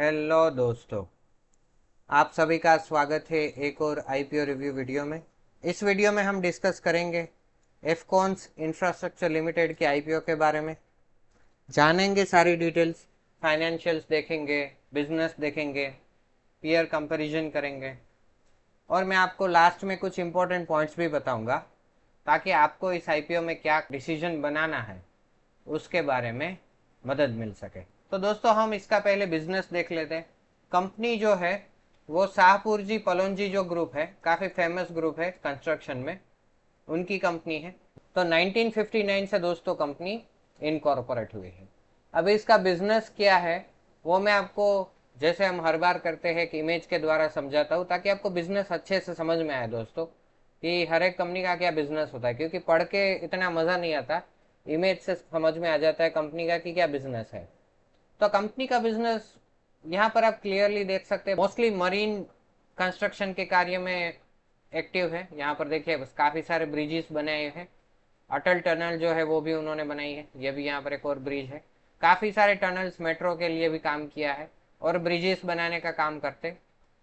Hello दोस्तों, आप सभी का स्वागत है एक और आईपीओ रिव्यू वीडियो में। इस वीडियो में हम डिस्कस करेंगे एफकॉन्स इंफ्रास्ट्रक्चर लिमिटेड के आईपीओ के बारे में। जानेंगे सारी डिटेल्स, फाइनेंशियल्स देखेंगे, बिजनेस देखेंगे, पीयर कंपैरिजन करेंगे और मैं आपको लास्ट में कुछ इंपॉर्टेंट पॉइंट्स भी बताऊंगा ताकि आपको इस आईपीओ में क्या डिसीजन बनाना है उसके बारे में मदद मिल सके। तो दोस्तों, हम इसका पहले बिजनेस देख लेते हैं। कंपनी जो है वो शाहपुर जी पलोंजी जो ग्रुप है, काफ़ी फेमस ग्रुप है कंस्ट्रक्शन में, उनकी कंपनी है। तो 1959 से दोस्तों कंपनी इनकॉर्पोरेट हुई है। अब इसका बिजनेस क्या है वो मैं आपको, जैसे हम हर बार करते हैं, कि इमेज के द्वारा समझाता हूँ ताकि आपको बिजनेस अच्छे से समझ में आए दोस्तों, कि हर एक कंपनी का क्या बिजनेस होता है। क्योंकि पढ़ के इतना मज़ा नहीं आता, इमेज से समझ में आ जाता है कंपनी का कि क्या बिजनेस है। तो कंपनी का बिजनेस यहाँ पर आप क्लियरली देख सकते हैं, मोस्टली मरीन कंस्ट्रक्शन के कार्य में एक्टिव है। यहाँ पर देखिए काफ़ी सारे ब्रिजेस बनाए हैं। अटल टनल जो है वो भी उन्होंने बनाई है, ये भी यहाँ पर एक और ब्रिज है। काफ़ी सारे टनल्स मेट्रो के लिए भी काम किया है और ब्रिजेस बनाने का काम करते,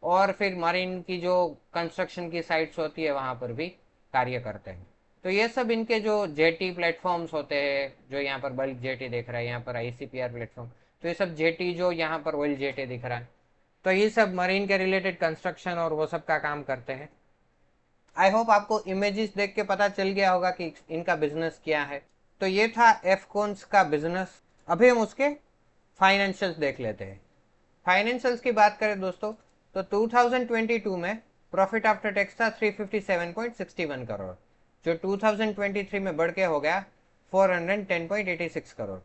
और फिर मरीन की जो कंस्ट्रक्शन की साइट्स होती है वहाँ पर भी कार्य करते हैं। तो ये सब इनके जो जेटी प्लेटफॉर्म्स होते हैं, जो यहाँ पर बल्क जेटी दिख रहा है, यहाँ पर आईसीपीआर प्लेटफॉर्म, तो ये सब जेटी, जो यहाँ पर ऑयल जेटी दिख रहा है, तो ये सब मरीन के रिलेटेड कंस्ट्रक्शन और वो सब का काम करते हैं। आई होप आपको इमेजेस देख के पता चल गया होगा कि इनका बिजनेस क्या है। तो ये था एफकॉन्स का बिजनेस। अभी हम उसके फाइनेंशियल्स देख लेते हैं। फाइनेंशियल्स की बात करें दोस्तों, तो 2022 में प्रॉफिट आफ्टर टैक्स था 357.61 करोड़, जो 2023 में बढ़ के हो गया 410.86 करोड़,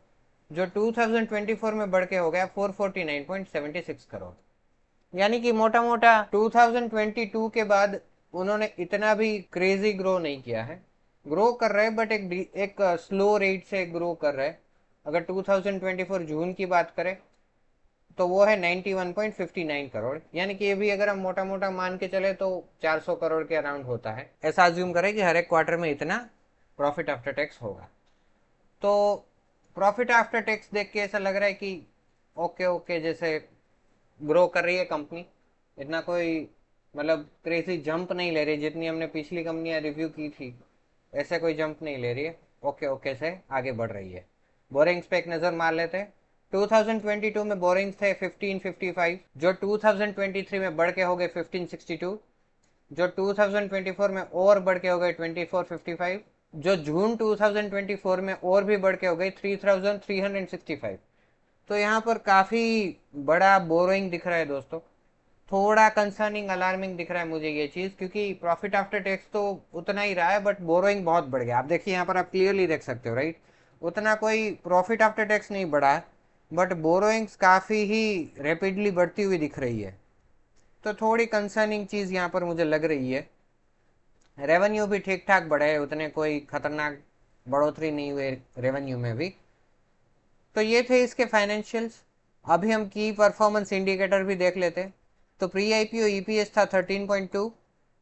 जो 2024 में बढ़ के हो गया 449.76 करोड़। यानी कि मोटा मोटा 2022 के बाद उन्होंने इतना भी क्रेजी ग्रो नहीं किया है। ग्रो कर रहे बट एक स्लो रेट से ग्रो कर रहे। अगर 2024 जून की बात करें तो वो है 91.59 करोड़, यानी कि ये भी अगर हम मोटा मोटा मान के चले तो 400 करोड़ के अराउंड होता है। ऐसा अज्यूम करें कि हर एक क्वार्टर में इतना प्रॉफिट आफ्टर टैक्स होगा। तो प्रॉफिट आफ्टर टैक्स देख के ऐसा लग रहा है कि ओके ओके, जैसे ग्रो कर रही है कंपनी, इतना कोई मतलब क्रेजी जंप नहीं ले रही जितनी हमने पिछली कंपनियां रिव्यू की थी, ऐसे कोई जंप नहीं ले रही है, ओके ओके से आगे बढ़ रही है। बोरिंग्स पे एक नज़र मार लेते हैं। 2022 में बोरिंग्स थे 1555, जो 2023 में बढ़ के हो गए 1562, जो 2024 में और बढ़ के हो गए 2455, जो जून 2024 में और भी बढ़ के हो गई 3365। तो यहाँ पर काफ़ी बड़ा बोरोइंग दिख रहा है दोस्तों। थोड़ा कंसर्निंग, अलार्मिंग दिख रहा है मुझे ये चीज़, क्योंकि प्रॉफिट आफ्टर टैक्स तो उतना ही रहा है बट बोरोइंग बहुत बढ़ गया। आप देखिए यहाँ पर, आप क्लियरली देख सकते हो, राइट। उतना कोई प्रॉफिट आफ्टर टैक्स नहीं बढ़ा है बट बोरोइंग्स काफ़ी ही रैपिडली बढ़ती हुई दिख रही है। तो थोड़ी कंसर्निंग चीज़ यहाँ पर मुझे लग रही है। रेवेन्यू भी ठीक ठाक बढ़े है, उतने कोई खतरनाक बढ़ोतरी नहीं हुई रेवेन्यू में भी। तो ये थे इसके फाइनेंशियल्स। अभी हम की परफॉर्मेंस इंडिकेटर भी देख लेते हैं। तो प्री आईपीओ ईपीएस था 13.2,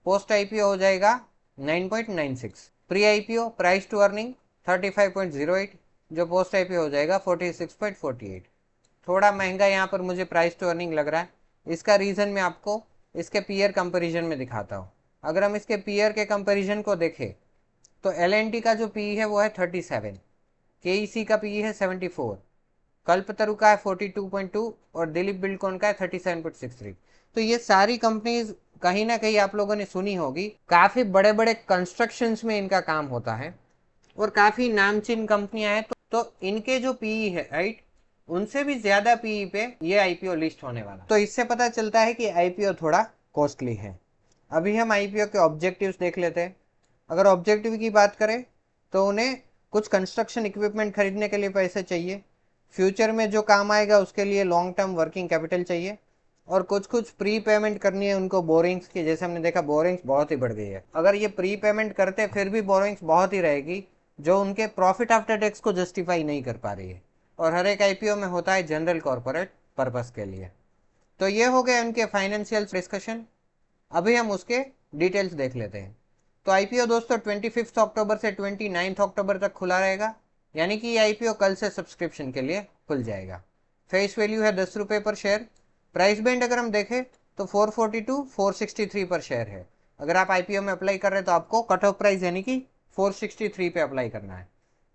पोस्ट आईपीओ हो जाएगा 9.96। Pre IPO price to earning 35.08, जो पोस्ट आईपीओ हो जाएगा 46.48। थोड़ा महंगा यहाँ पर मुझे प्राइस टू अर्निंग लग रहा है। इसका रीज़न मैं आपको इसके पीयर कंपैरिजन में दिखाता हूँ। अगर हम इसके पीयर के कंपैरिजन को देखें तो एल का जो पी है वो है 37, के का पी है 74, कल्पतरु का है 42.2 और दिलीप बिल्डकॉन का है 37.63। तो ये सारी कंपनीज कहीं ना कहीं आप लोगों ने सुनी होगी, काफ़ी बड़े बड़े कंस्ट्रक्शंस में इनका काम होता है और काफ़ी नामचीन कंपनियां हैं। तो इनके जो पीई है, राइट, उनसे भी ज़्यादा पीई पे ये आईपीओ लिस्ट होने वाला। तो इससे पता चलता है कि आईपीओ थोड़ा कॉस्टली है। अभी हम आईपीओ के ऑब्जेक्टिव्स देख लेते हैं। अगर ऑब्जेक्टिव की बात करें तो उन्हें कुछ कंस्ट्रक्शन इक्विपमेंट खरीदने के लिए पैसे चाहिए, फ्यूचर में जो काम आएगा उसके लिए लॉन्ग टर्म वर्किंग कैपिटल चाहिए, और कुछ कुछ प्री पेमेंट करनी है उनको बोरिंग्स की। जैसे हमने देखा बोरिंग्स बहुत ही बढ़ गई है, अगर ये प्री पेमेंट करते फिर भी बोरिंग्स बहुत ही रहेगी, जो उनके प्रॉफिट आफ्टर टैक्स को जस्टिफाई नहीं कर पा रही है। और हर एक आईपीओ में होता है जनरल कॉर्पोरेट पर्पस के लिए। तो ये हो गए उनके फाइनेंशियल डिस्कशन। अभी हम उसके डिटेल्स देख लेते हैं। तो आईपीओ दोस्तों 25 अक्टूबर से 29 अक्टूबर तक खुला रहेगा, यानी कि ये आईपीओ कल से सब्सक्रिप्शन के लिए खुल जाएगा। फेस वैल्यू है 10 रुपये पर शेयर। प्राइस बैंड अगर हम देखें तो 442 463 पर शेयर है। अगर आप आईपीओ में अप्लाई कर रहे हैं तो आपको कट ऑफ प्राइस यानी कि 463 पे अप्लाई करना है।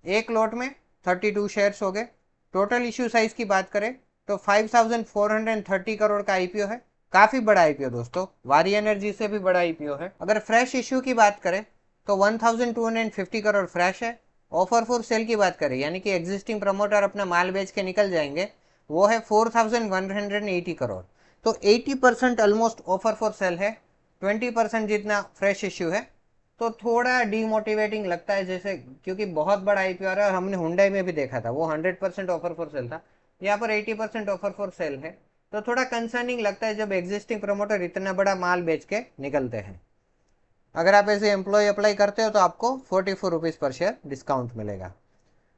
एक लॉट में 32 शेयर्स हो गए। टोटल इश्यू साइज की बात करें तो 5430 करोड़ का आईपीओ है। काफी बड़ा आईपीओ दोस्तों, वारी एनर्जी से भी बड़ा आईपीओ है। अगर फ्रेश इश्यू की बात करें तो 1250 करोड़ फ्रेश है। ऑफर फॉर सेल की बात करें यानी कि एग्जिस्टिंग प्रमोटर अपना माल बेच के निकल जाएंगे, वो है 4180 करोड़। तो 80% ऑलमोस्ट ऑफर फॉर सेल है, 20% जितना फ्रेश इश्यू है। तो थोड़ा डीमोटिवेटिंग लगता है, जैसे क्योंकि बहुत बड़ा आईपीओ आ रहा है। हमने हुंडई में भी देखा था, वो 100% ऑफर फॉर सेल था, यहाँ पर 80% ऑफर फॉर सेल है। तो थोड़ा कंसर्निंग लगता है जब एग्जिस्टिंग प्रमोटर इतना बड़ा माल बेच के निकलते हैं। अगर आप ऐसे एम्प्लॉय अप्लाई करते हो तो आपको 44 रुपीज़ पर शेयर डिस्काउंट मिलेगा।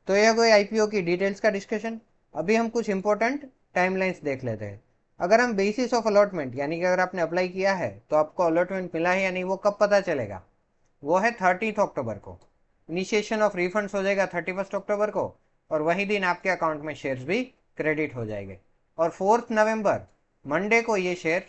तो यह कोई आईपीओ की डिटेल्स का डिस्कशन। अभी हम कुछ इंपॉर्टेंट टाइमलाइंस देख लेते हैं। अगर हम बेसिस ऑफ अलॉटमेंट यानी कि अगर आपने अप्लाई किया है तो आपको अलॉटमेंट मिला है या नहीं वो कब पता चलेगा, वो है 30 अक्टूबर को। इनिशिएशन ऑफ रिफंड्स हो जाएगा 31 अक्टूबर को, और वही दिन आपके अकाउंट में शेयर्स भी क्रेडिट हो जाएंगे। और 4 नवंबर मंडे को ये शेयर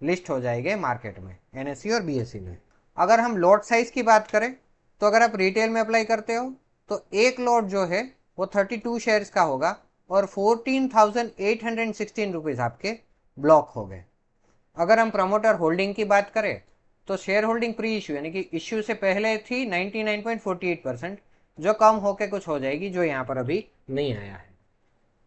लिस्ट हो जाएंगे मार्केट में, एनएससी और बीएसई में। अगर हम लॉट साइज की बात करें तो अगर आप रिटेल में अप्लाई करते हो तो एक लॉट जो है वो 32 शेयर्स का होगा और 14,816 रुपीज़ आपके ब्लॉक हो गए। अगर हम प्रमोटर होल्डिंग की बात करें तो शेयर होल्डिंग प्री इश्यू यानी कि इश्यू से पहले थी 99.48%, जो कम होके कुछ हो जाएगी, जो यहाँ पर अभी नहीं आया है।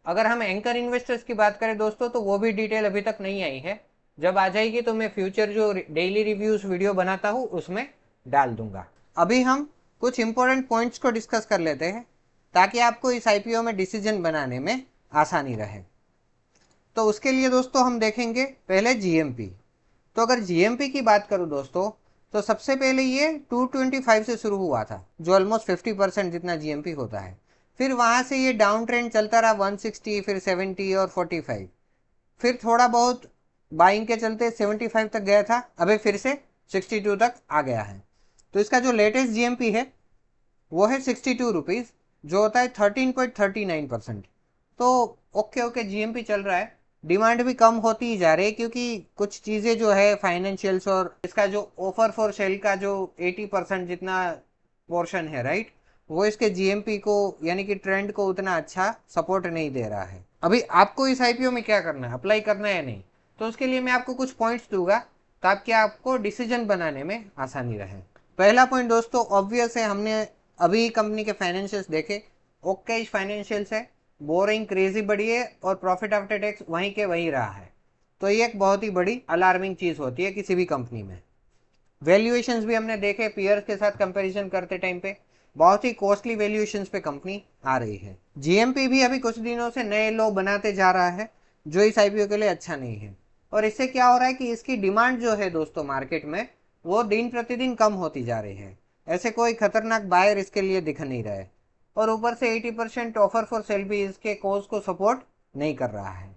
अगर हम एंकर इन्वेस्टर्स की बात करें दोस्तों तो वो भी डिटेल अभी तक नहीं आई है। जब आ जाएगी तो मैं फ्यूचर जो डेली रिव्यूज वीडियो बनाता हूँ उसमें डाल दूंगा। अभी हम कुछ इंपॉर्टेंट पॉइंट्स को डिस्कस कर लेते हैं ताकि आपको इस आईपीओ में डिसीजन बनाने में आसानी रहे। तो उसके लिए दोस्तों हम देखेंगे पहले जीएमपी। तो अगर जीएमपी की बात करूं दोस्तों तो सबसे पहले ये 225 से शुरू हुआ था, जो ऑलमोस्ट 50% जितना जीएमपी होता है। फिर वहां से ये डाउन ट्रेंड चलता रहा 160, फिर 70 और 45, फिर थोड़ा बहुत बाइंग के चलते 75 तक गया था, अभी फिर से 62 तक आ गया है। तो इसका जो लेटेस्ट जीएमपी है वो है 62 रुपीज़, जो होता है 13.39%। तो ओके जीएमपी चल रहा है। डिमांड भी कम होती ही जा रही है क्योंकि कुछ चीज़ें जो है फाइनेंशियल्स और इसका जो ऑफर फॉर सेल का जो 80% जितना पोर्शन है राइट, वो इसके जीएमपी को यानी कि ट्रेंड को उतना अच्छा सपोर्ट नहीं दे रहा है। अभी आपको इस आईपीओ में क्या करना है, अप्लाई करना है या नहीं, तो उसके लिए मैं आपको कुछ पॉइंट्स दूंगा ताकि आपको डिसीजन बनाने में आसानी रहे। पहला पॉइंट दोस्तों ऑब्वियस है, हमने अभी कंपनी के फाइनेंशियल्स देखे, ओके फाइनेंशियल्स है, बोरिंग क्रेजी बढ़ी है और प्रॉफिट आफ्टर टैक्स वहीं के वहीं रहा है। तो ये एक बहुत ही बड़ी अलार्मिंग चीज होती है किसी भी कंपनी में। वैल्यूएशंस भी हमने देखे, पीयर्स के साथ कंपैरिजन करते टाइम पे बहुत ही कॉस्टली वैल्यूएशंस पे कंपनी आ रही है। जीएमपी भी अभी कुछ दिनों से नए लो बनाते जा रहा है, जो इस आईपीओ के लिए अच्छा नहीं है। और इससे क्या हो रहा है कि इसकी डिमांड जो है दोस्तों मार्केट में वो दिन प्रतिदिन कम होती जा रही है। ऐसे कोई खतरनाक बायर इसके लिए दिख नहीं रहा है, और ऊपर से 80% ऑफर फॉर सेल भी इसके कोज को सपोर्ट नहीं कर रहा है।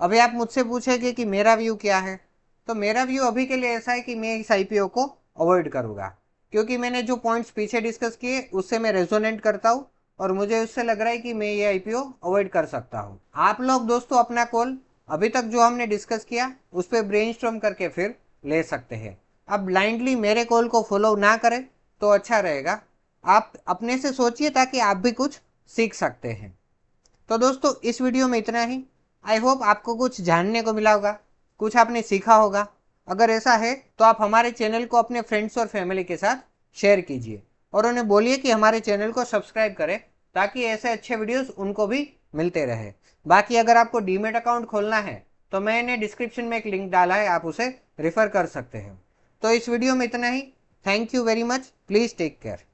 अभी आप मुझसे पूछेंगे कि मेरा व्यू क्या है, तो मेरा व्यू अभी के लिए ऐसा है कि मैं इस आईपीओ को अवॉइड करूंगा, क्योंकि मैंने जो पॉइंट्स पीछे डिस्कस किए उससे मैं रेजोनेट करता हूँ और मुझे उससे लग रहा है कि मैं ये आईपीओ अवॉइड कर सकता हूँ। आप लोग दोस्तों अपना कॉल अभी तक जो हमने डिस्कस किया उस पर ब्रेनस्टॉर्म करके फिर ले सकते हैं। आप ब्लाइंडली मेरे कॉल को फॉलो ना करें तो अच्छा रहेगा, आप अपने से सोचिए ताकि आप भी कुछ सीख सकते हैं। तो दोस्तों इस वीडियो में इतना ही। आई होप आपको कुछ जानने को मिला होगा, कुछ आपने सीखा होगा। अगर ऐसा है तो आप हमारे चैनल को अपने फ्रेंड्स और फैमिली के साथ शेयर कीजिए और उन्हें बोलिए कि हमारे चैनल को सब्सक्राइब करें ताकि ऐसे अच्छे वीडियोस उनको भी मिलते रहे। बाकी अगर आपको डीमेट अकाउंट खोलना है तो मैंने डिस्क्रिप्शन में एक लिंक डाला है, आप उसे रेफर कर सकते हैं। तो इस वीडियो में इतना ही। Thank you very much, please take care.